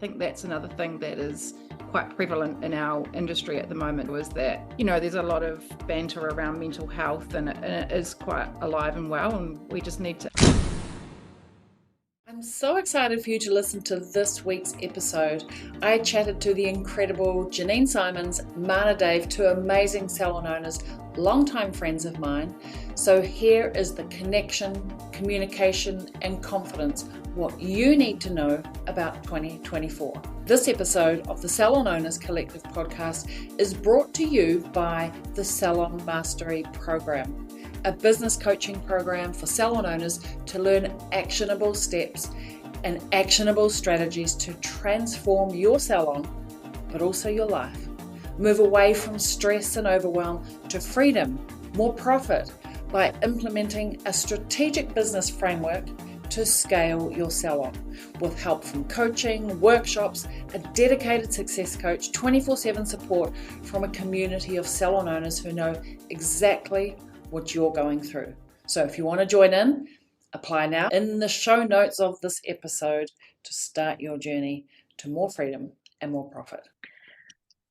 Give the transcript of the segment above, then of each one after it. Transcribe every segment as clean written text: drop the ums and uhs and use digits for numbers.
think that's another thing that is quite prevalent in our industry at the moment, was that, there's a lot of banter around mental health, and it is quite alive and well, and we just need to... I'm so excited for you to listen to this week's episode. I chatted to the incredible Janine Simons, Mana Dave, two amazing salon owners, longtime friends of mine. So here is the connection, communication, and confidence, what you need to know about 2024. This episode of the Salon Owners Collective podcast is brought to you by the Salon Mastery Program, a business coaching program for salon owners to learn actionable steps and actionable strategies to transform your salon, but also your life. Move away from stress and overwhelm to freedom, more profit, by implementing a strategic business framework to scale your salon, with help from coaching, workshops, a dedicated success coach, 24/7 support from a community of salon owners who know exactly what you're going through. So if you want to join in, apply now in the show notes of this episode to start your journey to more freedom and more profit.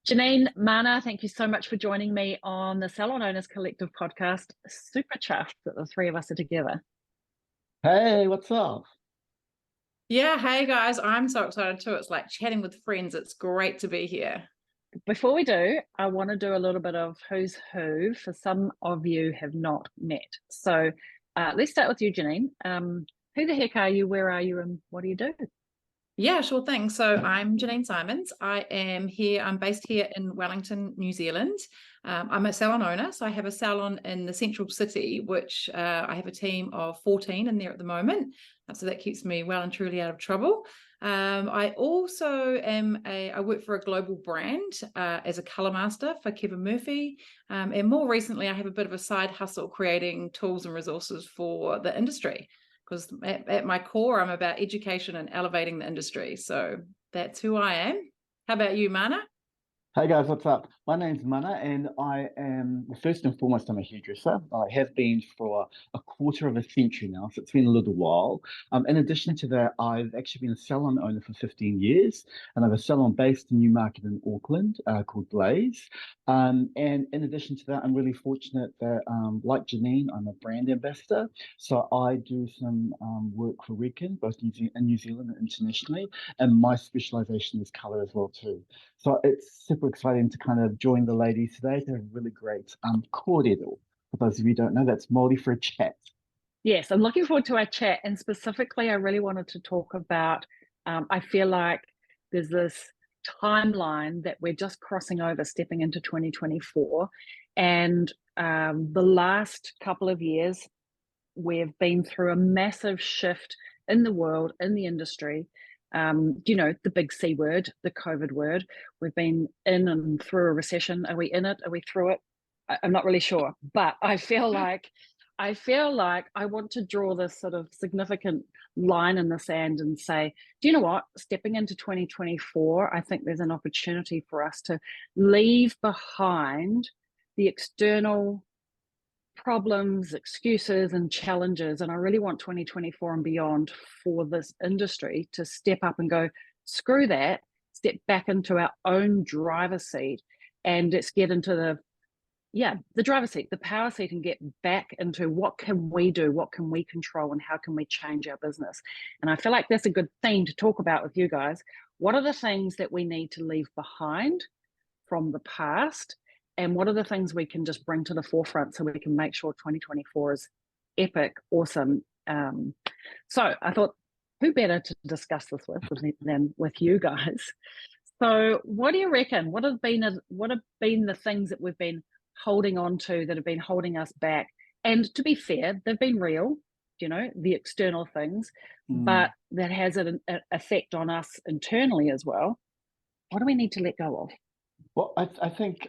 Janine, Mana, thank you so much for joining me on the Salon Owners Collective podcast. Super chuffed that the three of us are together. Hey, what's up? Yeah, hey guys, I'm so excited too. It's like chatting with friends. It's great to be here. Before we do, I want to do a little bit of who's who for some of you have not met. So let's start with you, Janine. Who the heck are you? Where are you? And what do you do? Yeah, sure thing. So I'm Janine Simons. I'm based here in Wellington, New Zealand. I'm a salon owner. So I have a salon in the central city, which I have a team of 14 in there at the moment. So that keeps me well and truly out of trouble. I also I work for a global brand as a colour master for Kevin Murphy. And more recently, I have a bit of a side hustle creating tools and resources for the industry. Because at my core, I'm about education and elevating the industry. So that's who I am. How about you, Mana? Hey guys, what's up? My name's Mana, and I am, first and foremost, I'm a hairdresser. I have been for a quarter of a century now, so it's been a little while. In addition to that, I've actually been a salon owner for 15 years, and I have a salon based in Newmarket in Auckland called Blaze. And in addition to that, I'm really fortunate that, like Janine, I'm a brand ambassador. So I do some work for Redken, both in New Zealand and internationally, and my specialization is color as well too. So it's super exciting to kind of join the ladies today to have a really great kōrero. For those of you who don't know, that's Māori for a chat. Yes, I'm looking forward to our chat. And specifically, I really wanted to talk about, I feel like there's this timeline that we're just crossing over, stepping into 2024. And the last couple of years, we've been through a massive shift in the world, in the industry. The big C word, the COVID word. We've been in and through a recession. Are we in it? Are we through it? I'm not really sure, but I feel like I want to draw this sort of significant line in the sand and say, do you know what? Stepping into 2024, I think there's an opportunity for us to leave behind the external problems, excuses, and challenges. And I really want 2024 and beyond for this industry to step up and go, screw that, step back into our own driver's seat, and let's get into the driver's seat, the power seat, and get back into what can we do, what can we control, and how can we change our business. And I feel like that's a good thing to talk about with you guys. What are the things that we need to leave behind from the past? And what are the things we can just bring to the forefront so we can make sure 2024 is epic, awesome? So I thought, who better to discuss this with than with you guys? So what do you reckon? What have been the things that we've been holding on to that have been holding us back? And to be fair, they've been real, the external things, but that has an effect on us internally as well. What do we need to let go of? Well, I think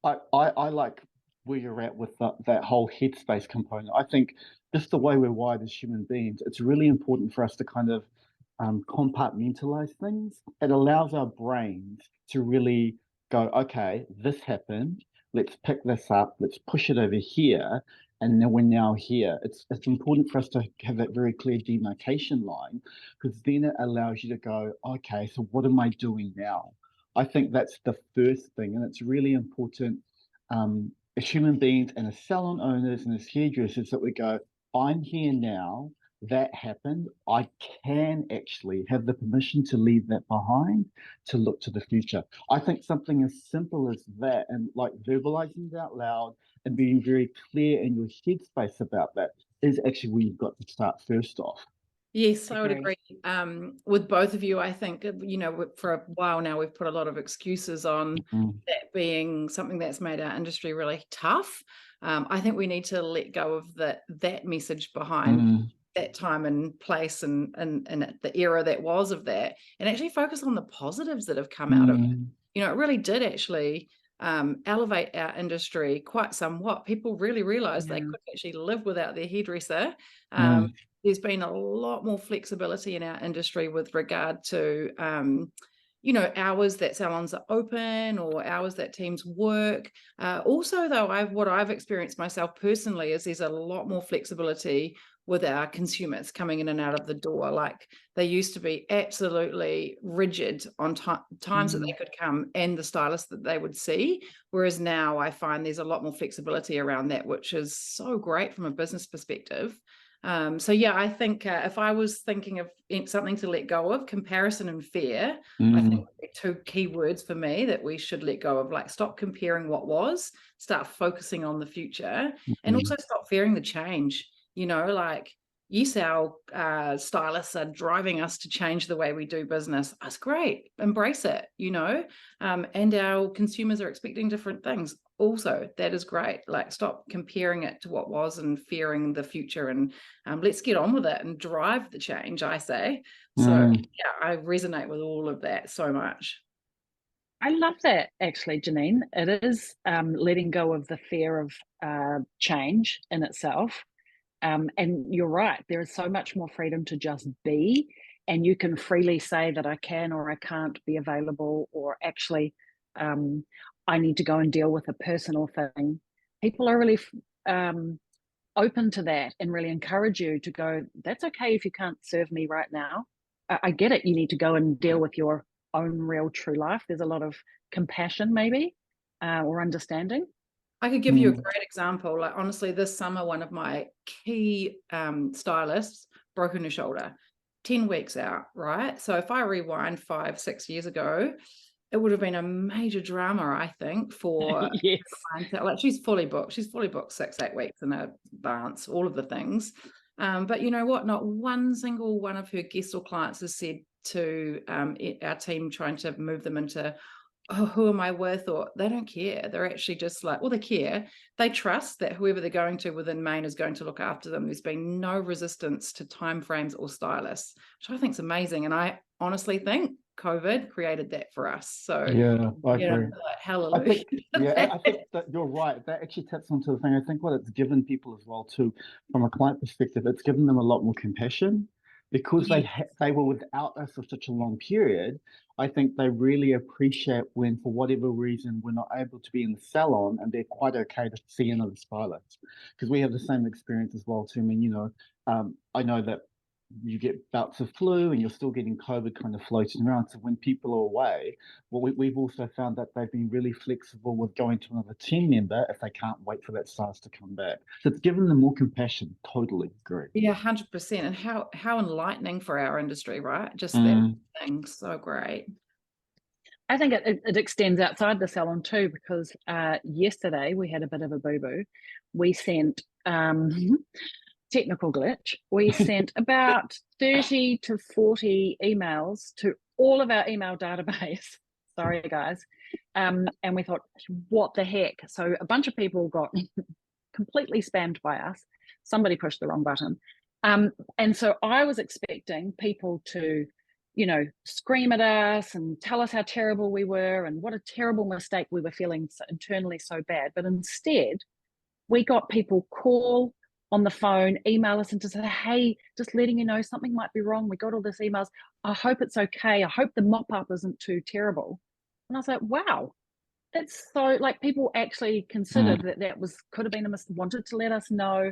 I like where you're at with that whole headspace component. I think just the way we're wired as human beings, it's really important for us to kind of compartmentalize things. It allows our brains to really go, okay, this happened. Let's pick this up. Let's push it over here. and then we're now here. It's important for us to have that very clear demarcation line, because then it allows you to go, okay, so what am I doing now? I think that's the first thing, and it's really important as human beings and as salon owners and as hairdressers that we go, I'm here now. That happened. I can actually have the permission to leave that behind, to look to the future. I think something as simple as that, and like verbalizing it out loud and being very clear in your headspace about that, is actually where you've got to start first off. Yes, I would Agree. agree with both of you. I think, for a while now, we've put a lot of excuses on that being something that's made our industry really tough. I think we need to let go of that message behind that time and place and the era that was of that, and actually focus on the positives that have come out of it. It really did actually elevate our industry quite somewhat. People really realized they could actually live without their hairdresser. There's been a lot more flexibility in our industry with regard to hours that salons are open or hours that teams work. Also, though, what I've experienced myself personally is there's a lot more flexibility with our consumers coming in and out of the door. Like, they used to be absolutely rigid on times that they could come and the stylist that they would see. Whereas now I find there's a lot more flexibility around that, which is so great from a business perspective. So yeah, I think if I was thinking of something to let go of, comparison and fear, I think would be two key words for me that we should let go of. Like, stop comparing what was, start focusing on the future, and also stop fearing the change. Like, yes, our stylists are driving us to change the way we do business. That's great. Embrace it, and our consumers are expecting different things. Also, that is great. Like, stop comparing it to what was and fearing the future, and let's get on with it and drive the change, I say. So yeah, I resonate with all of that so much. I love that, actually, Janine. It is letting go of the fear of change in itself. And you're right, there is so much more freedom to just be, and you can freely say that I can or I can't be available, or actually I need to go and deal with a personal thing. People are really open to that and really encourage you to go, that's okay if you can't serve me right now. I get it. You need to go and deal with your own real true life. There's a lot of compassion maybe or understanding. I could give you a great example. Like, honestly, this summer, one of my key stylists broken her shoulder, 10 weeks out, right? So if I rewind 5-6 years ago, it would have been a major drama, I think, for Yes. like, she's fully booked 6-8 weeks in advance, all of the things. But you know what? Not one single one of her guests or clients has said to our team trying to move them into, oh, who am I with? Or they don't care. They're actually just like, well, they care. They trust that whoever they're going to within Maine is going to look after them. There's been no resistance to timeframes or stylists, which I think is amazing. And I honestly think COVID created that for us. So yeah, I agree. like, hallelujah. I think that you're right. That actually taps onto the thing. I think what it's given people as well too, from a client perspective, it's given them a lot more compassion, because they were without us for such a long period. I think they really appreciate when, for whatever reason, we're not able to be in the salon, and they're quite okay to see another stylist, because we have the same experience as well too. I mean, I know that you get bouts of flu and you're still getting COVID kind of floating around. So when people are away, well, we've also found that they've been really flexible with going to another team member if they can't wait for that stylist to come back. So it's given them more compassion. Totally agree. Yeah, 100%. And how enlightening for our industry, right? Just that thing. So great. I think it extends outside the salon too, because yesterday we had a bit of a boo-boo. We sent technical glitch. We sent about 30 to 40 emails to all of our email database. Sorry, guys. And we thought, what the heck? So a bunch of people got completely spammed by us. Somebody pushed the wrong button. And so I was expecting people to, scream at us and tell us how terrible we were and what a terrible mistake we were feeling internally so bad. But instead, we got people call on the phone, email us, and to say, hey, just letting you know something might be wrong. We got all these emails. I hope it's okay. I hope the mop up isn't too terrible. And I was like, wow, it's so like people actually considered that could have been a wanted to let us know.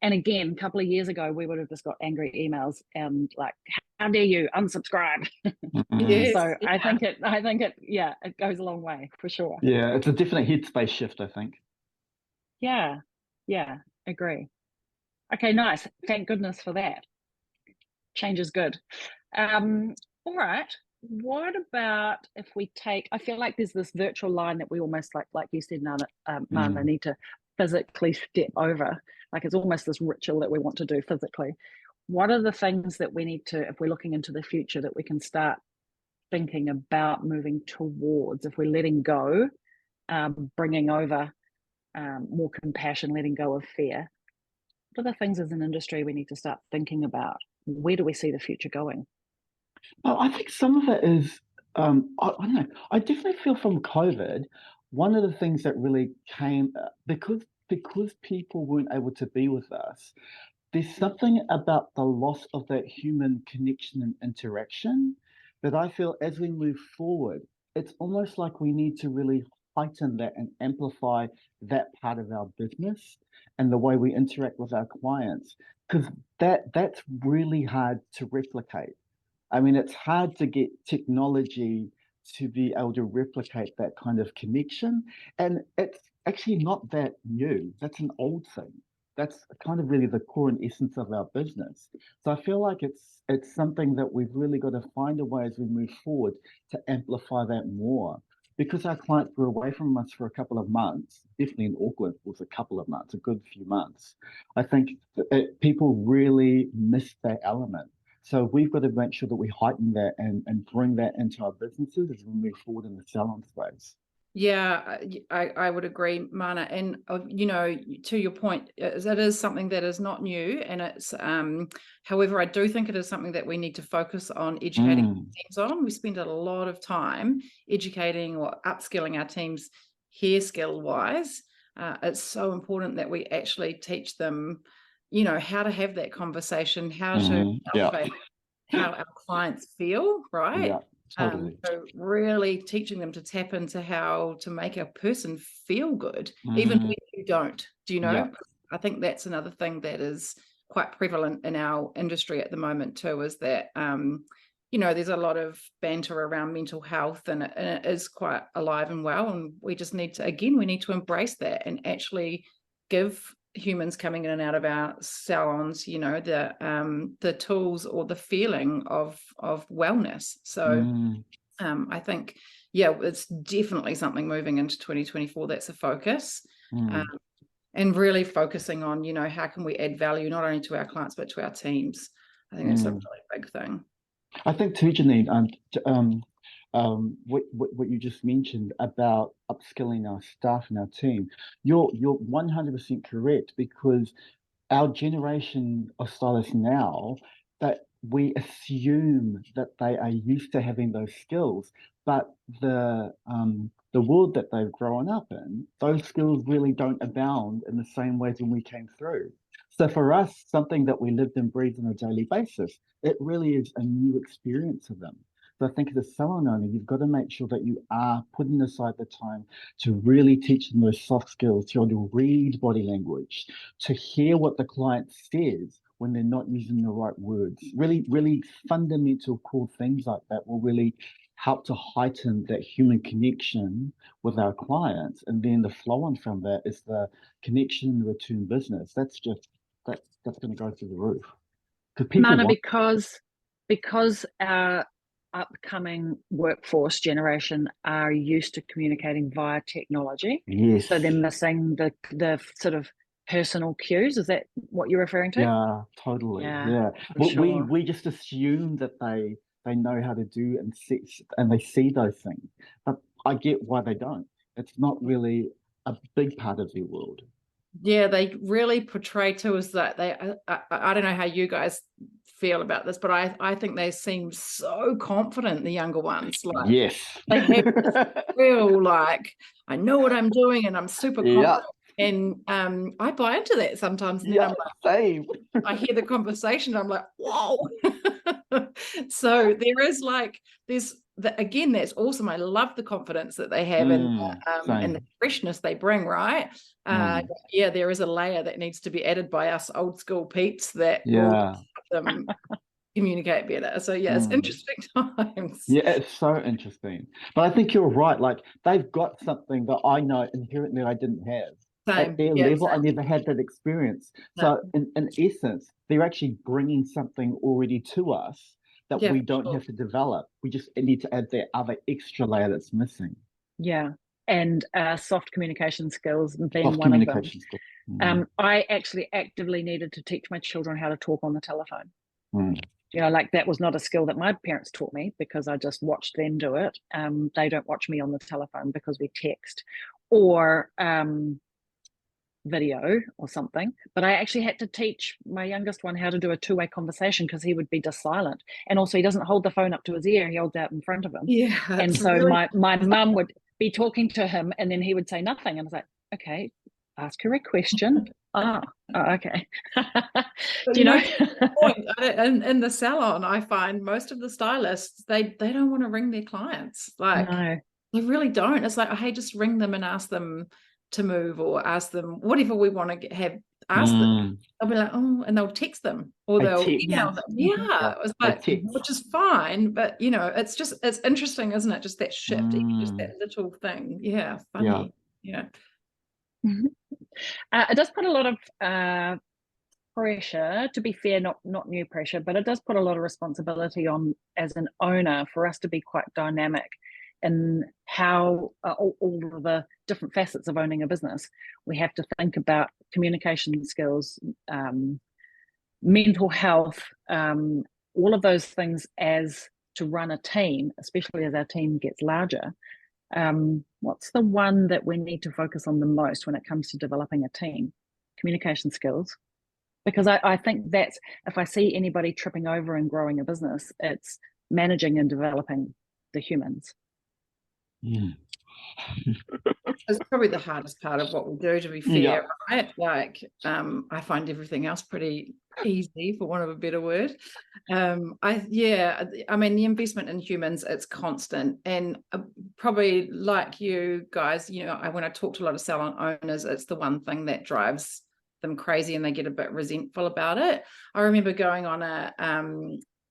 And again, a couple of years ago, we would have just got angry emails and like, how dare you unsubscribe? Yes, So yeah. I think yeah, it goes a long way for sure. Yeah, it's a definite headspace shift, I think. Yeah, agree. Okay, nice. Thank goodness for that. Change is good. All right. What about if we take, I feel like there's this virtual line that we almost like you said, Mana, need to physically step over. Like it's almost this ritual that we want to do physically. What are the things that we need to, if we're looking into the future, that we can start thinking about moving towards, if we're letting go, bringing over more compassion, letting go of fear? What are the things as an industry we need to start thinking about? Where do we see the future going? Well, I think some of it is, I don't know. I definitely feel from COVID, one of the things that really came because people weren't able to be with us. There's something about the loss of that human connection and interaction that I feel as we move forward, it's almost like we need to really heighten that and amplify that part of our business and the way we interact with our clients, because that's really hard to replicate. I mean, it's hard to get technology to be able to replicate that kind of connection. And it's actually not that new. That's an old thing. That's kind of really the core and essence of our business. So I feel like it's something that we've really got to find a way as we move forward to amplify that more. Because our clients were away from us for a couple of months, definitely in Auckland was a couple of months, a good few months. I think people really missed that element. So we've got to make sure that we heighten that and bring that into our businesses as we move forward in the salon space. Yeah, I would agree, Mana. And to your point, it is something that is not new, and it's however, I do think it is something that we need to focus on educating teams on. We spend a lot of time educating or upskilling our teams hair skill wise. It's so important that we actually teach them, how to have that conversation, how to elevate how our clients feel, right? Yeah, totally. So really teaching them to tap into how to make a person feel good, even when you don't. Do you know? Yeah. I think that's another thing that is quite prevalent in our industry at the moment too, is that there's a lot of banter around mental health, and it is quite alive and well, and we just need to embrace that and actually give humans coming in and out of our salons, the tools or the feeling of wellness. So I think, it's definitely something moving into 2024. That's a focus. And really focusing on, how can we add value not only to our clients but to our teams. I think that's a really big thing. I think too, Janine, what you just mentioned about upskilling our staff and our team, you're 100% correct, because our generation of stylists now, that we assume that they are used to having those skills, but the world that they've grown up in, those skills really don't abound in the same ways when we came through. So for us, something that we lived and breathed on a daily basis, it really is a new experience for them. So I think as a salon owner, you've got to make sure that you are putting aside the time to really teach them those soft skills, to be able to read body language, to hear what the client says when they're not using the right words. Really, really fundamental core things like that will really help to heighten that human connection with our clients. And then the flow on from that is the connection and the return business. That's going to go through the roof. Mana, because our upcoming workforce generation are used to communicating via technology. Yes. So they're missing the sort of personal cues. Is that what you're referring to? Yeah, totally. Yeah. We just assume that they know how to do and they see those things. But I get why they don't. It's not really a big part of their world. Yeah, they really portray to us that I don't know how you guys feel about this, but I think they seem so confident, the younger ones. Like, yes. They have this real, like, I know what I'm doing and I'm super confident. And I buy into that sometimes. And then I'm like, same. I hear the conversation, I'm like, whoa. So there's again, that's awesome. I love the confidence that they have and the freshness they bring, right? Yeah, there is a layer that needs to be added by us old school peeps that will help them communicate better. So yeah, it's interesting times. Yeah, it's so interesting. But I think you're right. Like, they've got something that I know inherently I didn't have. At their level, I never had that experience. So in essence, they're actually bringing something already to us that we don't have to develop. We just need to add that other extra layer that's missing. Yeah. And soft communication skills being one of them. I actually actively needed to teach my children how to talk on the telephone. You know, like, that was not a skill that my parents taught me because I just watched them do it. They don't watch me on the telephone because we text or video or something. But I actually had to teach my youngest one how to do a two-way conversation because he would be just silent. And also, he doesn't hold the phone up to his ear, he holds it out in front of him. Yeah. And so really my mum would be talking to him and then he would say nothing. And I was like, okay, ask her a question. Okay. Do you know? In the salon, I find most of the stylists, they don't want to ring their clients. Like, no. They really don't. It's like, hey, just ring them and ask them to move, or ask them whatever we want to have asked them. They'll be like, oh, and they'll text them or they'll email them. Yeah, it's like, which is fine, but you know, it's interesting, isn't it? Just that shift, just that little thing. Yeah, funny. Yeah. It does put a lot of pressure, to be fair, not new pressure, but it does put a lot of responsibility on as an owner for us to be quite dynamic in how all of the different facets of owning a business. We have to think about communication skills, mental health, all of those things as to run a team, especially as our team gets larger. What's the one that we need to focus on the most when it comes to developing a team? Communication skills. Because I think that's, if I see anybody tripping over and growing a business, it's managing and developing the humans. It's probably the hardest part of what we do, to be fair, right? Like, I find everything else pretty easy, for want of a better word. I mean, the investment in humans, it's constant, and probably like you guys, you know, when I talk to a lot of salon owners, it's the one thing that drives them crazy and they get a bit resentful about it. I remember going on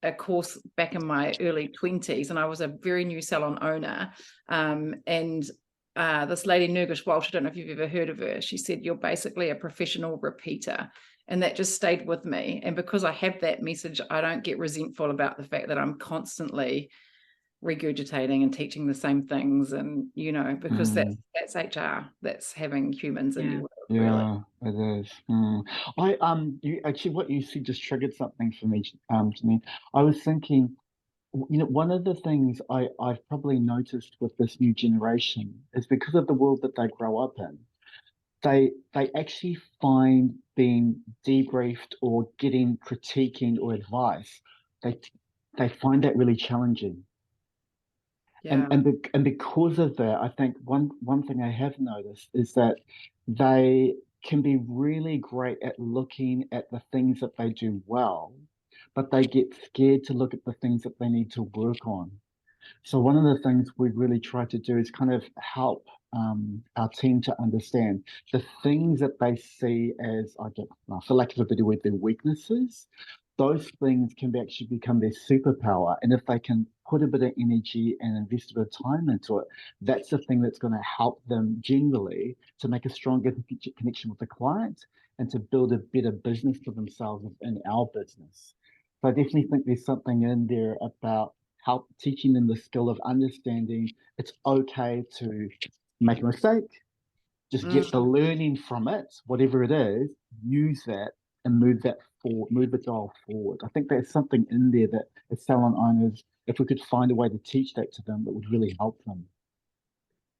a course back in my early 20s, and I was a very new salon owner, and this lady, Nurgish Walsh, I don't know if you've ever heard of her, she said, you're basically a professional repeater. And that just stayed with me. And because I have that message, I don't get resentful about the fact that I'm constantly regurgitating and teaching the same things. And, you know, because that's HR, that's having humans in your world. Yeah, really. It is. You actually, what you said just triggered something for me, Janine. I was thinking, you know, one of the things I've probably noticed with this new generation is because of the world that they grow up in, they actually find being debriefed or getting critiquing or advice, they find that really challenging. Yeah. And because of that, I think one thing I have noticed is that they can be really great at looking at the things that they do well, but they get scared to look at the things that they need to work on. So one of the things we really try to do is kind of help our team to understand the things that they see as, for lack of a better word, their weaknesses. Those things can actually become their superpower. And if they can put a bit of energy and invest a bit of time into it, that's the thing that's going to help them generally to make a stronger connection with the client and to build a better business for themselves in our business. So I definitely think there's something in there about help teaching them the skill of understanding it's okay to make a mistake, just get the learning from it, whatever it is, use that and move that forward, move the dial forward. I think there's something in there that as salon owners, if we could find a way to teach that to them, that would really help them.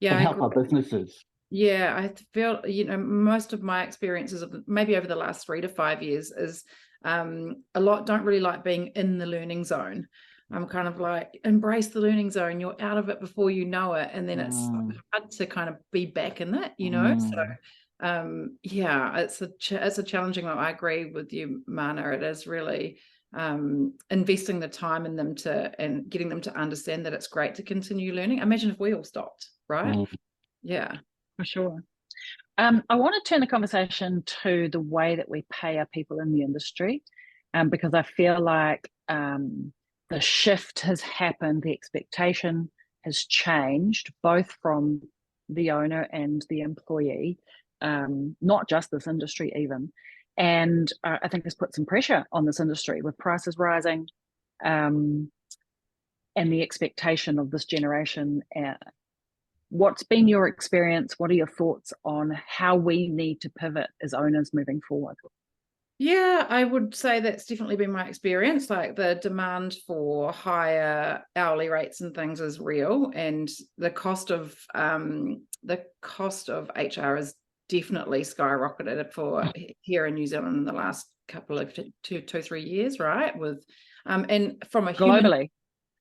Yeah, and help our businesses. Yeah, I feel, you know, most of my experiences of maybe over the last 3 to 5 years is a lot don't really like being in the learning zone. I'm kind of like, embrace the learning zone. You're out of it before you know it. And then it's hard to kind of be back in it, you know? So, yeah, it's a challenging one. I agree with you, Mana. It is really, investing the time in them and getting them to understand that it's great to continue learning. Imagine if we all stopped, right? Yeah. For sure. I want to turn the conversation to the way that we pay our people in the industry, because I feel like the shift has happened, the expectation has changed, both from the owner and the employee, not just this industry even. And I think it's put some pressure on this industry with prices rising, and the expectation of this generation. What's been your experience? What are your thoughts on how we need to pivot as owners moving forward? Yeah, I would say that's definitely been my experience. Like the demand for higher hourly rates and things is real, and the cost of HR is definitely skyrocketed for here in New Zealand in the last couple of 2-3 years, right? With and from a Globally.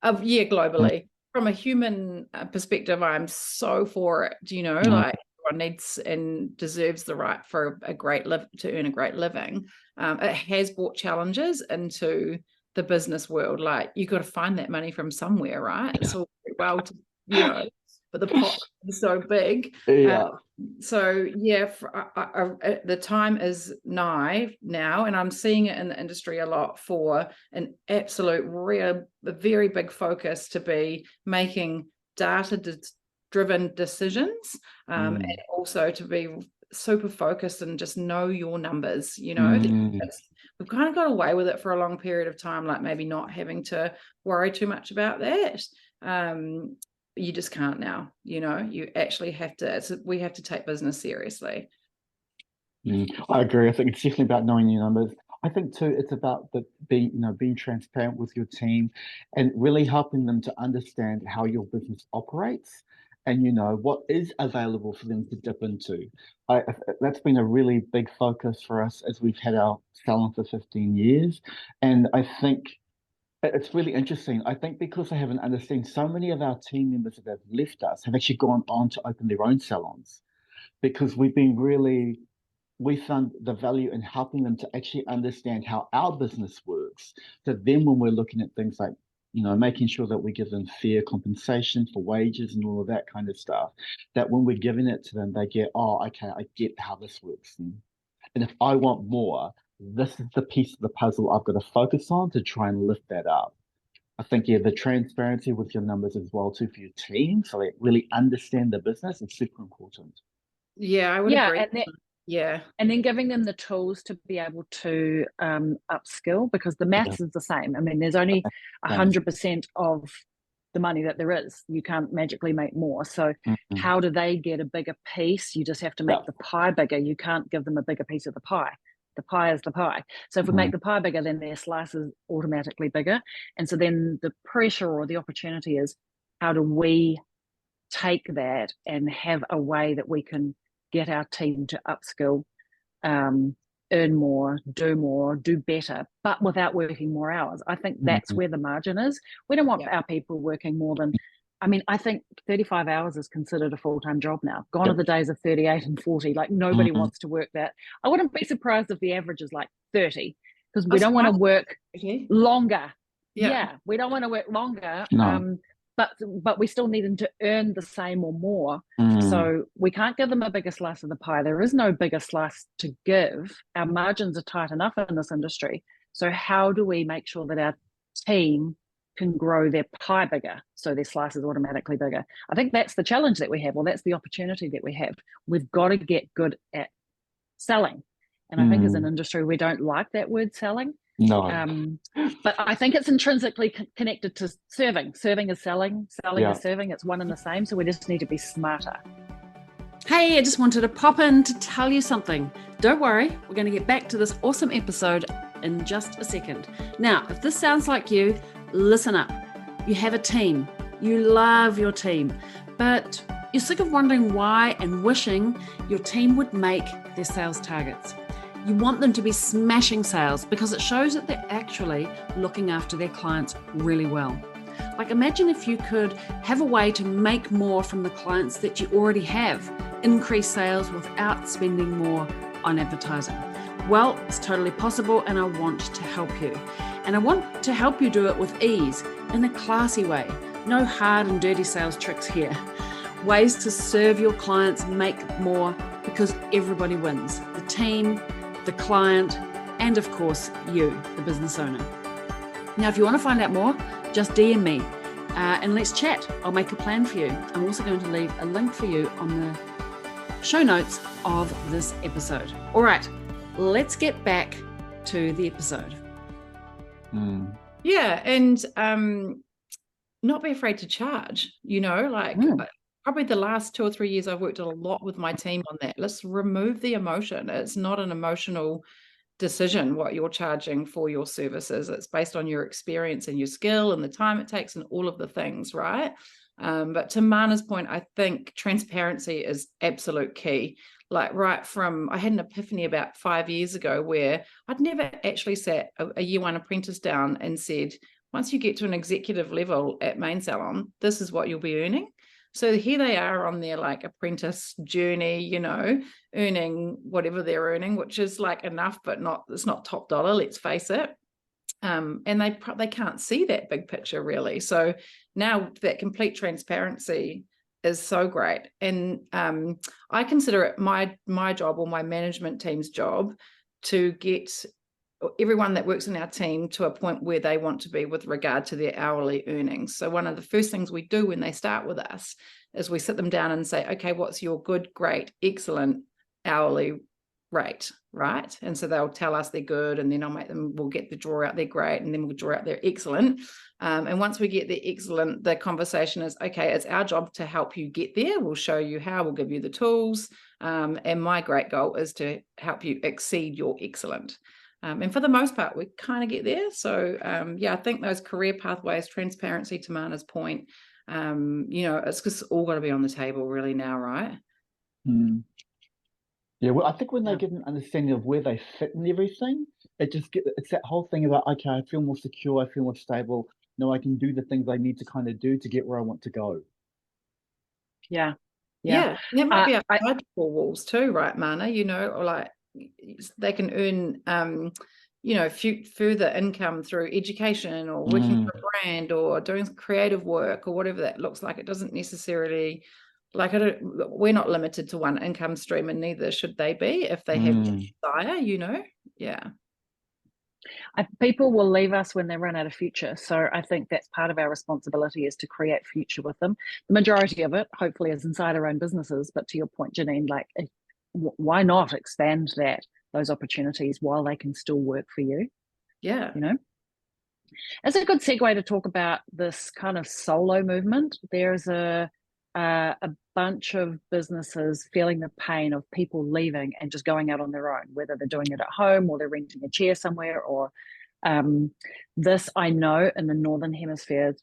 Globally. From a human perspective, I'm so for it. Like everyone needs and deserves the right for to earn a great living. It has brought challenges into the business world. Like you got to find that money from somewhere, right? It's all very well to, but the pot is so big. The time is nigh now, and I'm seeing it in the industry a lot for an absolute a very big focus to be making data-driven decisions, and also to be super focused and just know your numbers. We've kind of got away with it for a long period of time, like maybe not having to worry too much about that. You just can't now. You actually have to. We have to take business seriously. I agree. I think it's definitely about knowing your numbers. I think too, it's about being transparent with your team and really helping them to understand how your business operates, and what is available for them to dip into. That's been a really big focus for us as we've had our salon for 15 years, and I think it's really interesting. I think because I haven't understood, so many of our team members that have left us have actually gone on to open their own salons, because we found the value in helping them to actually understand how our business works. So then when we're looking at things like, making sure that we give them fair compensation for wages and all of that kind of stuff, that when we're giving it to them, they get, oh, okay, I get how this works. And if I want more, this is the piece of the puzzle I've got to focus on to try and lift that up. I think, the transparency with your numbers as well too for your team, so they really understand the business is super important. Yeah, I would agree. And then giving them the tools to be able to upskill, because the maths is the same. I mean, there's only 100% of the money that there is. You can't magically make more. So how do they get a bigger piece? You just have to make the pie bigger. You can't give them a bigger piece of the pie. The pie is the pie. So if we make the pie bigger, then their slice is automatically bigger. And so then the pressure or the opportunity is, how do we take that and have a way that we can get our team to upskill, earn more, do better, but without working more hours? I think that's where the margin is. We don't want our people working more than, I think 35 hours is considered a full-time job now. Gone are the days of 38 and 40. Like nobody wants to work that. I wouldn't be surprised if the average is like 30, because we don't want to work longer. Yeah, we don't want to work longer. No. But we still need them to earn the same or more. So we can't give them a bigger slice of the pie. There is no bigger slice to give. Our margins are tight enough in this industry. So how do we make sure that our team can grow their pie bigger so their slice is automatically bigger? I think that's the challenge that we have, or that's the opportunity that we have. We've got to get good at selling. And I think as an industry, we don't like that word selling. No. But I think it's intrinsically connected to serving. Serving is selling, selling is serving. It's one and the same. So we just need to be smarter. Hey, I just wanted to pop in to tell you something. Don't worry, we're going to get back to this awesome episode in just a second. Now, if this sounds like you, listen up. You have a team. You love your team, but you're sick of wondering why and wishing your team would make their sales targets. You want them to be smashing sales because it shows that they're actually looking after their clients really well. Like imagine if you could have a way to make more from the clients that you already have, increase sales without spending more on advertising. Well, it's totally possible and I want to help you. And I want to help you do it with ease, in a classy way. No hard and dirty sales tricks here. Ways to serve your clients, make more, because everybody wins. The team, the client, and of course, you, the business owner. Now, if you want to find out more, just DM me and let's chat. I'll make a plan for you. I'm also going to leave a link for you on the show notes of this episode. All right, let's get back to the episode. Yeah, and not be afraid to charge, probably the last 2 or 3 years I've worked a lot with my team on that. Let's remove the emotion. It's not an emotional decision what you're charging for your services. It's based on your experience and your skill and the time it takes and all of the things, right? But to Mana's point, I think transparency is absolute key. Like right from, I had an epiphany about 5 years ago where I'd never actually sat a year one apprentice down and said, once you get to an executive level at Main Salon, this is what you'll be earning. So here they are on their like apprentice journey, earning whatever they're earning, which is like enough, but it's not top dollar, let's face it. And they can't see that big picture really. So now that complete transparency is so great. And I consider it my job or my management team's job to get everyone that works in our team to a point where they want to be with regard to their hourly earnings. So one of the first things we do when they start with us is we sit them down and say, okay, what's your good, great, excellent hourly rate, right? And so they'll tell us they're good, and then we'll get the draw out their great, and then we'll draw out their excellent. And once we get the excellent, the conversation is, okay, it's our job to help you get there. We'll show you how, we'll give you the tools. And my great goal is to help you exceed your excellent. And for the most part, we kind of get there. So, I think those career pathways, transparency to Mana's point, it's just all got to be on the table really now, right? Yeah, well, I think when they get an understanding of where they fit in everything, it's that whole thing about, okay, I feel more secure, I feel more stable. I can do the things I need to kind of do to get where I want to go. Yeah. That might be outside four walls too, right, Mana? Or like they can earn, further income through education or working for a brand or doing creative work or whatever that looks like. It doesn't necessarily, we're not limited to one income stream, and neither should they be if they have desire, Yeah. People will leave us when they run out of future. So I think that's part of our responsibility, is to create future with them. The majority of it, hopefully, is inside our own businesses. But to your point, Janine, why not expand those opportunities while they can still work for you? Yeah. It's a good segue to talk about this kind of solo movement. There's a bunch of businesses feeling the pain of people leaving and just going out on their own, whether they're doing it at home or they're renting a chair somewhere, or this, I know, in the Northern Hemisphere has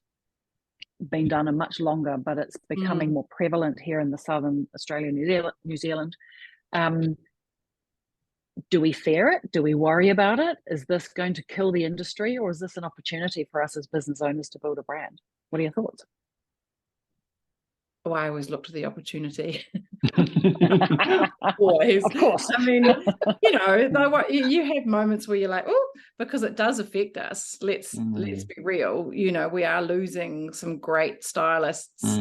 been done a much longer, but it's becoming more prevalent here in the Southern Australia, New Zealand. Do we fear it? Do we worry about it? Is this going to kill the industry, or is this an opportunity for us as business owners to build a brand? What are your thoughts? Oh, I always look to the opportunity. Always. Of course. I mean, you have moments where you're like, oh, because it does affect us. Let's be real. We are losing some great stylists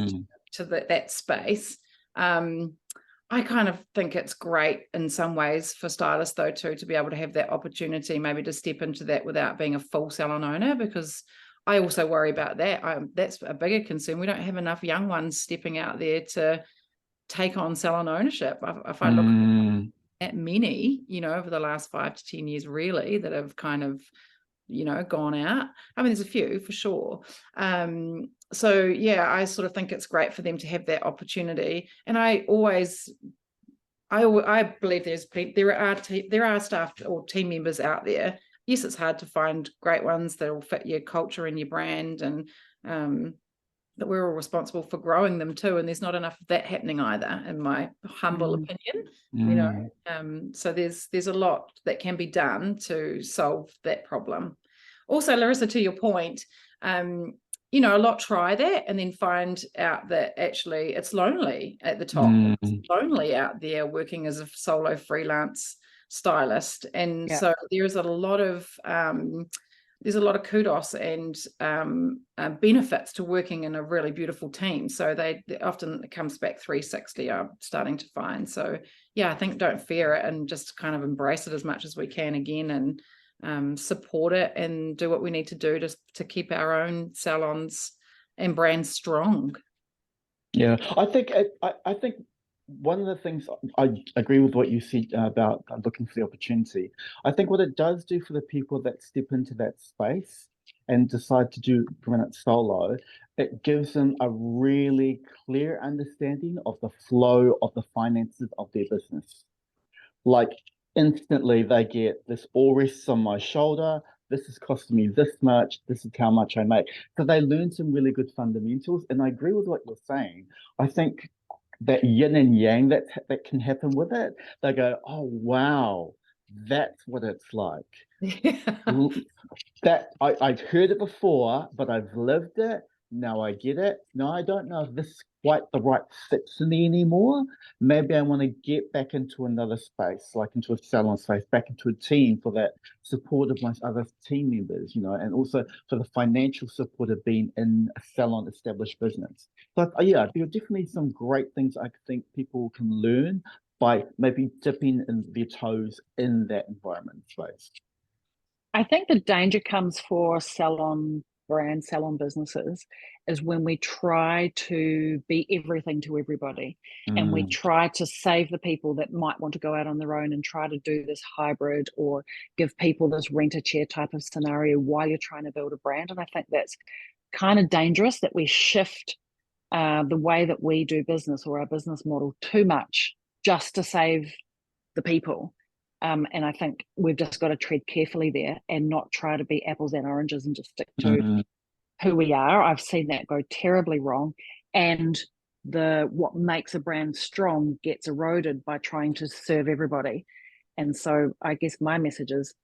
to that space. I kind of think it's great in some ways for stylists, though, too, to be able to have that opportunity, maybe to step into that without being a full salon owner, because I also worry about that. That's a bigger concern. We don't have enough young ones stepping out there to take on salon ownership. If I look at many, over the last 5 to 10 years, really, that have kind of, gone out. I mean, there's a few for sure. So yeah, I sort of think it's great for them to have that opportunity. And I believe there are staff or team members out there. Yes, it's hard to find great ones that will fit your culture and your brand, and that we're all responsible for growing them too. And there's not enough of that happening either, in my humble opinion. So there's a lot that can be done to solve that problem. Also, Larissa, to your point, a lot try that and then find out that actually it's lonely at the top. It's lonely out there working as a solo freelance stylist. And so there's a lot of there's a lot of kudos and benefits to working in a really beautiful team. So they often, it comes back 360, I'm starting to find. So yeah, I think don't fear it and just kind of embrace it as much as we can again, and support it and do what we need to do to keep our own salons and brands strong. Yeah, I think I think one of the things, I agree with what you said about looking for the opportunity. I think what it does do for the people that step into that space and decide to run it solo, it gives them a really clear understanding of the flow of the finances of their business. Like instantly they get, this all rests on my shoulder. This is costing me this much. This is how much I make. So they learn some really good fundamentals. And I agree with what you're saying. I think that yin and yang that can happen with it. They go, oh wow, that's what it's like. Yeah. That I'd heard it before, but I've lived it. Now I get it. Now I don't know if this is quite the right fit for me anymore. Maybe I want to get back into another space, like into a salon space, back into a team for that support of my other team members, and also for the financial support of being in a salon established business. But yeah, there are definitely some great things I think people can learn by maybe dipping in their toes in that environment space. I think the danger comes for salon businesses is when we try to be everything to everybody, and we try to save the people that might want to go out on their own and try to do this hybrid or give people this rent-a-chair type of scenario while you're trying to build a brand. And I think that's kind of dangerous, that we shift the way that we do business or our business model too much just to save the people. And I think we've just got to tread carefully there and not try to be apples and oranges and just stick to who we are. I've seen that go terribly wrong. And what makes a brand strong gets eroded by trying to serve everybody. And so I guess my message is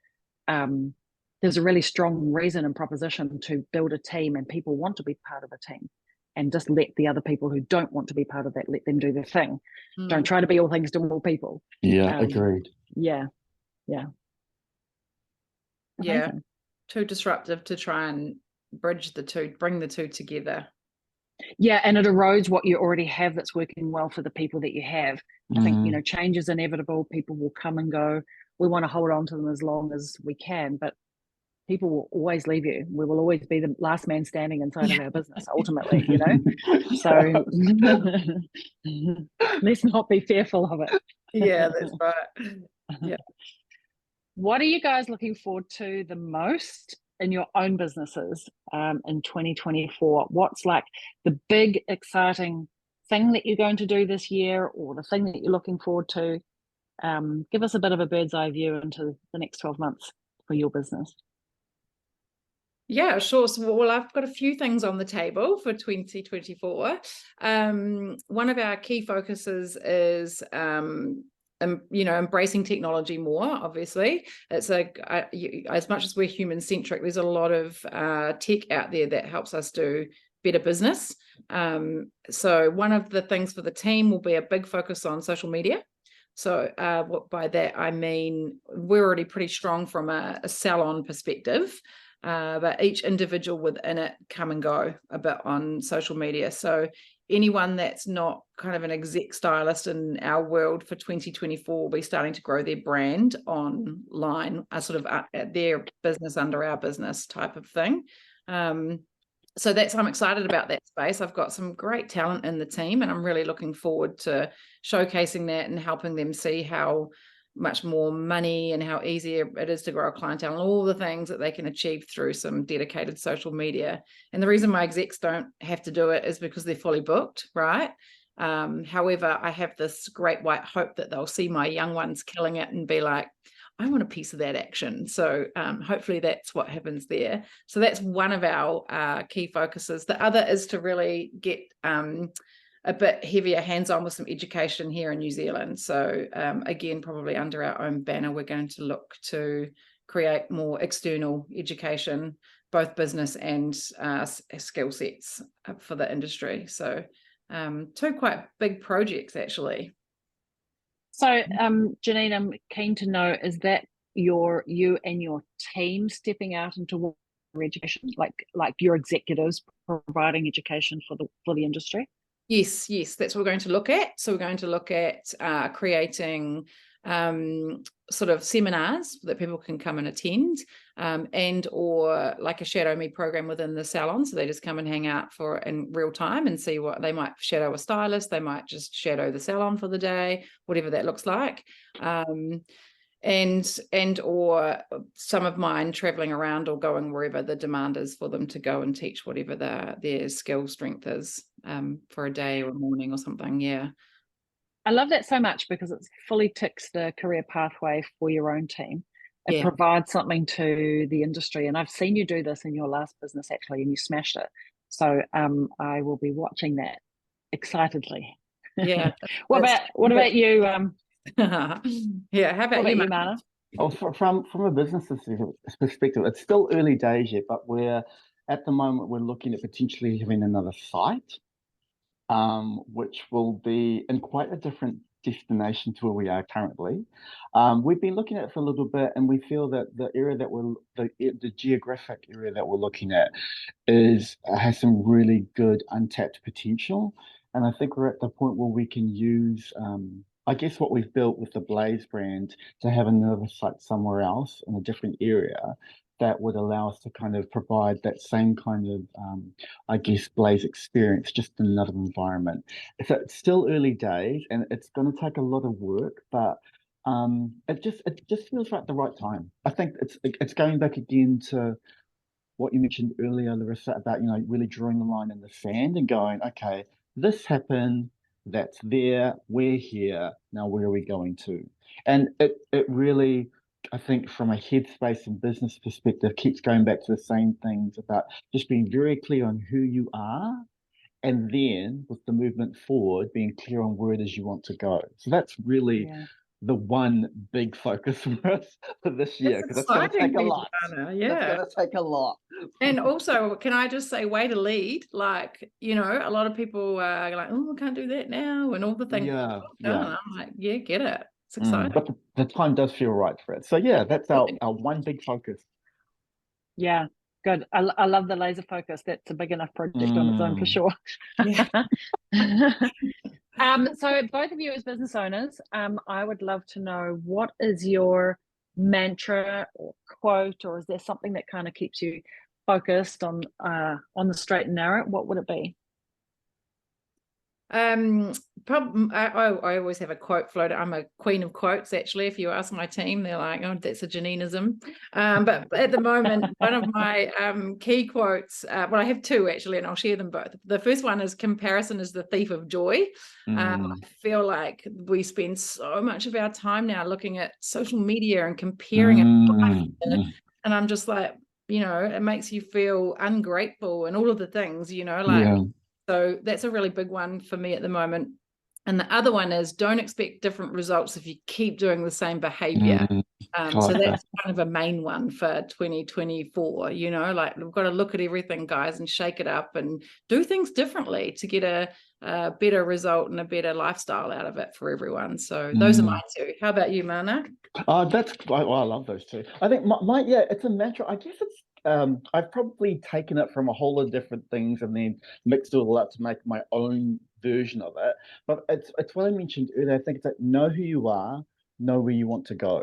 there's a really strong reason and proposition to build a team, and people want to be part of a team. And just let the other people who don't want to be part of that, let them do their thing. Don't try to be all things to all people. Yeah, agreed. Yeah. Amazing. Too disruptive to try and bring the two together. Yeah, and it erodes what you already have that's working well for the people that you have. I think, change is inevitable. People will come and go. We want to hold on to them as long as we can, but people will always leave you. We will always be the last man standing inside of our business, ultimately, So let's not be fearful of it. Yeah, that's right. Yeah. What are you guys looking forward to the most in your own businesses in 2024? What's like the big, exciting thing that you're going to do this year, or the thing that you're looking forward to? Give us a bit of a bird's eye view into the next 12 months for your business. Yeah, sure. So, well, I've got a few things on the table for 2024. One of our key focuses is, embracing technology more. Obviously, it's as much as we're human centric, there's a lot of tech out there that helps us do better business. So, one of the things for the team will be a big focus on social media. So what by that I mean, we're already pretty strong from a salon perspective. But each individual within it come and go a bit on social media. So anyone that's not kind of an exec stylist in our world for 2024 will be starting to grow their brand online, sort of their business under our business type of thing. So I'm excited about that space. I've got some great talent in the team, and I'm really looking forward to showcasing that and helping them see how much more money and how easy it is to grow a clientele and all the things that they can achieve through some dedicated social media. And the reason my execs don't have to do it is because they're fully booked, right? However, I have this great white hope that they'll see my young ones killing it and be like, I want a piece of that action. So hopefully that's what happens there. So that's one of our key focuses. The other is to really get a bit heavier hands-on with some education here in New Zealand. So again, probably under our own banner, we're going to look to create more external education, both business and skill sets for the industry. So two quite big projects, actually. So Janine, I'm keen to know, is that you and your team stepping out into education, like your executives providing education for the industry? Yes, that's what we're going to look at. So we're going to look at creating sort of seminars that people can come and attend, and or like a Shadow Me program within the salon. So they just come and hang out in real time and see what they might shadow a stylist. They might just shadow the salon for the day, whatever that looks like. And or some of mine traveling around or going wherever the demand is for them to go and teach whatever their skill strength is, for a day or a morning or something. Yeah. I love that so much because it fully ticks the career pathway for your own team. It provides something to the industry. And I've seen you do this in your last business actually, and you smashed it. So I will be watching that excitedly. Yeah. What about you? Yeah. How about you, Mana? Oh, from a business perspective, it's still early days yet, but at the moment we're looking at potentially having another site, which will be in quite a different destination to where we are currently. We've been looking at it for a little bit, and we feel that the geographic area that we're looking at has some really good untapped potential. And I think we're at the point where we can use, I guess, what we've built with the Blaze brand to have another site somewhere else in a different area that would allow us to kind of provide that same kind of, I guess, Blaze experience, just in another environment. So it's still early days, and it's going to take a lot of work, but it just feels like the right time. I think it's going back again to what you mentioned earlier, Larissa, about really drawing the line in the sand and going, okay, this happened, that's there, we're here, now where are we going to? And it really, I think, from a headspace and business perspective, keeps going back to the same things about just being very clear on who you are, and then with the movement forward, being clear on where it is you want to go. So that's really the one big focus for us for this year, because it's going to take a lot. Yeah, it's going to take a lot. And also, can I just say, way to lead? Like, a lot of people are like, oh, I can't do that now, and all the things. Yeah. I'm like, yeah, get it. It's exciting. But the time does feel right for it. So yeah, that's our one big focus. Yeah, good. I love the laser focus. That's a big enough project on its own for sure. Yeah. So both of you as business owners, I would love to know, what is your mantra or quote, or is there something that kind of keeps you focused on the straight and narrow? What would it be? I always have a quote floated. I'm a queen of quotes, actually. If you ask my team, they're like, oh, that's a Janineism. But at the moment, one of my key quotes, well, I have two actually, and I'll share them both. The first one is, comparison is the thief of joy. I feel like we spend so much of our time now looking at social media and comparing it, and I'm just like, it makes you feel ungrateful and all of the things, So that's a really big one for me at the moment. And the other one is, don't expect different results if you keep doing the same behavior. So that's kind of a main one for 2024, like we've got to look at everything, guys, and shake it up and do things differently to get a better result and a better lifestyle out of it for everyone. So those are my two. How about you, Mana? I love those two. I think it's a mantra. I guess it's I've probably taken it from a whole lot of different things and then mixed it all up to make my own version of it. But it's what I mentioned earlier. I think it's like, know who you are, know where you want to go.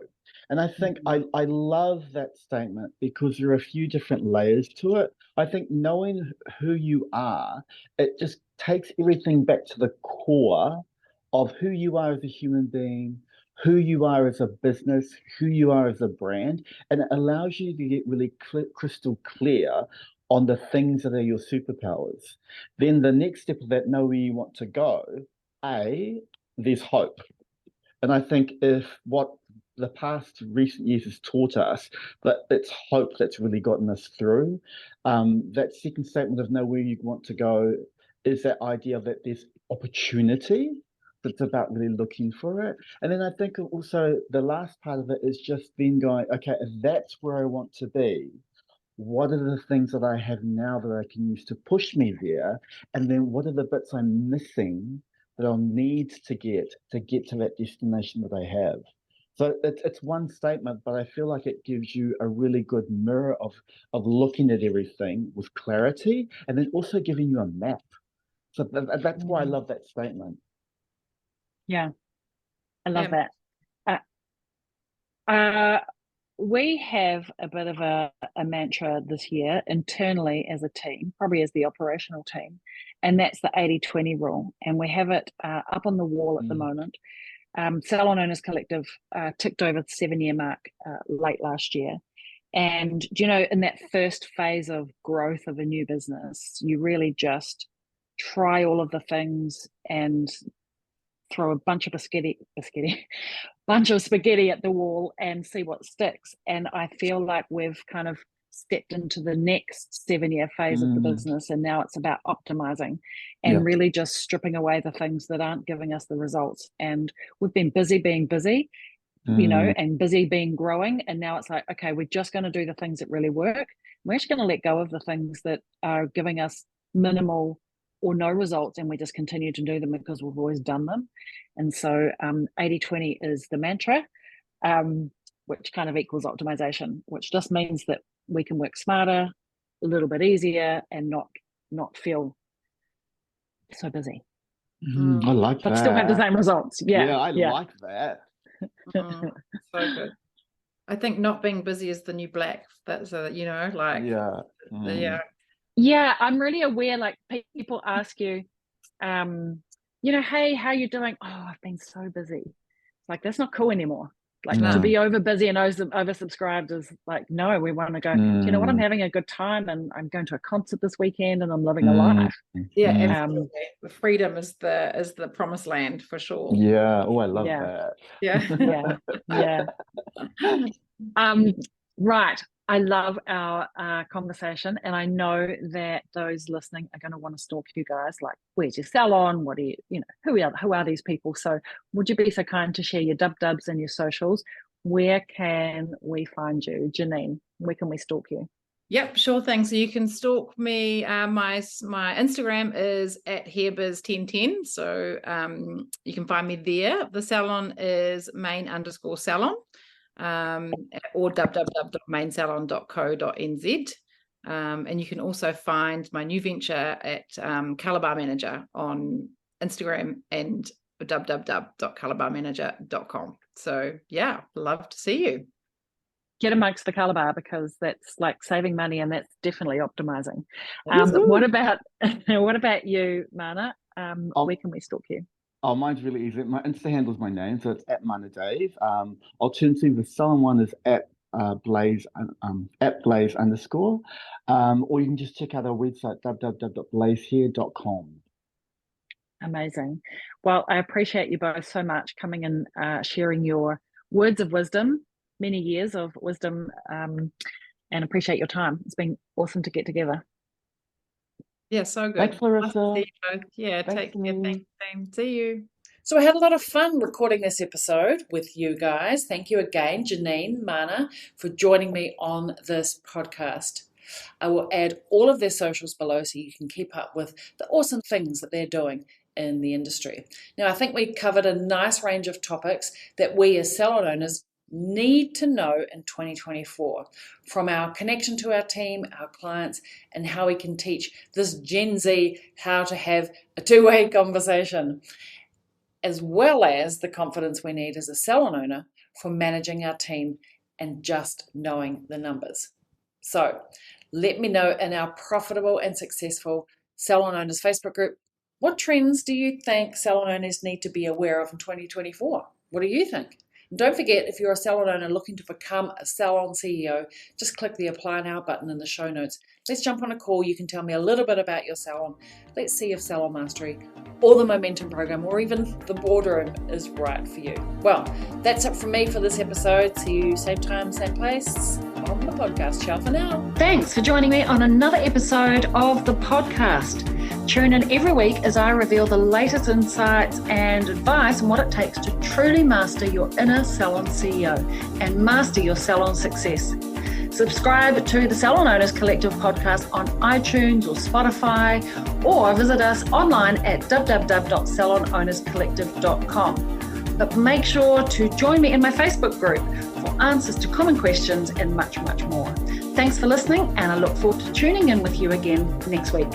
And I think I love that statement because there are a few different layers to it. I think knowing who you are, it just takes everything back to the core of who you are as a human being, who you are as a business, who you are as a brand, and it allows you to get really crystal clear on the things that are your superpowers. Then the next step of that, know where you want to go, there's hope. And I think if what the past recent years has taught us, that it's hope that's really gotten us through. That second statement of know where you want to go is that idea that there's opportunity. That's about really looking for it. And then I think also the last part of it is just then going, okay, if that's where I want to be, what are the things that I have now that I can use to push me there? And then what are the bits I'm missing that I'll need to get to that destination that I have? So it's one statement, but I feel like it gives you a really good mirror of looking at everything with clarity, and then also giving you a map. So that's why I love that statement. Yeah, I love Yeah. that. We have a bit of a mantra this year internally as a team, probably as the operational team, and that's the 80-20 rule. And we have it up on the wall at the moment. Salon Owners Collective ticked over the 7-year mark late last year. And, you know, in that first phase of growth of a new business, you really just try all of the things and throw a bunch of spaghetti at the wall and see what sticks. And I feel like we've kind of stepped into the next 7-year phase of the business, and now it's about optimizing and really just stripping away the things that aren't giving us the results. And we've been busy being busy, you know, and busy being growing, and now it's like, okay, we're just going to do the things that really work. We're actually going to let go of the things that are giving us minimal or no results, and we just continue to do them because we've always done them. And so 80-20 is the mantra, which kind of equals optimization, which just means that we can work smarter, a little bit easier, and not feel so busy. I like that. But still have the same results. Yeah, I like that. So good. I think not being busy is the new black. That's you know, like Yeah, I'm really aware, like people ask you, you know, hey, how you doing? Oh, I've been so busy. It's like, that's not cool anymore. Like to be over busy and oversubscribed is like, no, we want to go, do you know what? I'm having a good time and I'm going to a concert this weekend and I'm living a life. Yeah, absolutely. The freedom is the promised land for sure. Yeah. Oh, I love that. Yeah. Right. I love our conversation, and I know that those listening are going to want to stalk you guys. Like, where's your salon? What do you know, who are these people? So would you be so kind to share your dubs and your socials? Where can we find you? Janine, where can we stalk you? Yep, sure thing. So you can stalk me. My Instagram is at hairbiz1010. So you can find me there. The salon is main_salon. Or www.mainsalon.co.nz. And you can also find my new venture at Calabar Manager on Instagram and www.calabarmanager.com. So yeah, love to see you. Get amongst the Calabar, because that's like saving money and that's definitely optimizing. What about you, Mana? Where can we stalk you? Oh, mine's really easy. My Insta handle is my name, so it's at Mana Dave. Alternatively, the Salon one is at Blaze @Blaze_. Or you can just check out our website www.blazehair.com. Amazing. Well, I appreciate you both so much coming and sharing your words of wisdom, many years of wisdom, and appreciate your time. It's been awesome to get together. Yeah, so good. Thanks, Larissa. Yeah, take care. Thanks, team. See you. So I had a lot of fun recording this episode with you guys. Thank you again, Janine, Mana, for joining me on this podcast. I will add all of their socials below so you can keep up with the awesome things that they're doing in the industry. Now, I think we covered a nice range of topics that we as salon owners need to know in 2024, from our connection to our team, our clients, and how we can teach this Gen Z how to have a two-way conversation, as well as the confidence we need as a salon owner for managing our team and just knowing the numbers. So let me know in our Profitable and Successful Salon Owners Facebook group, what trends do you think salon owners need to be aware of in 2024? What do you think? And don't forget, if you're a salon owner looking to become a salon CEO, just click the Apply Now button in the show notes. Let's jump on a call. You can tell me a little bit about your salon. Let's see if Salon Mastery or the Momentum Program or even the Boardroom is right for you. Well, that's it from me for this episode. See you same time, same place on the podcast. Ciao for now. Thanks for joining me on another episode of the podcast. Tune in every week as I reveal the latest insights and advice on what it takes to truly master your inner salon CEO and master your salon success. Subscribe to the Salon Owners Collective podcast on iTunes or Spotify, or visit us online at www.salonownerscollective.com. But make sure to join me in my Facebook group for answers to common questions and much, much more. Thanks for listening, and I look forward to tuning in with you again next week.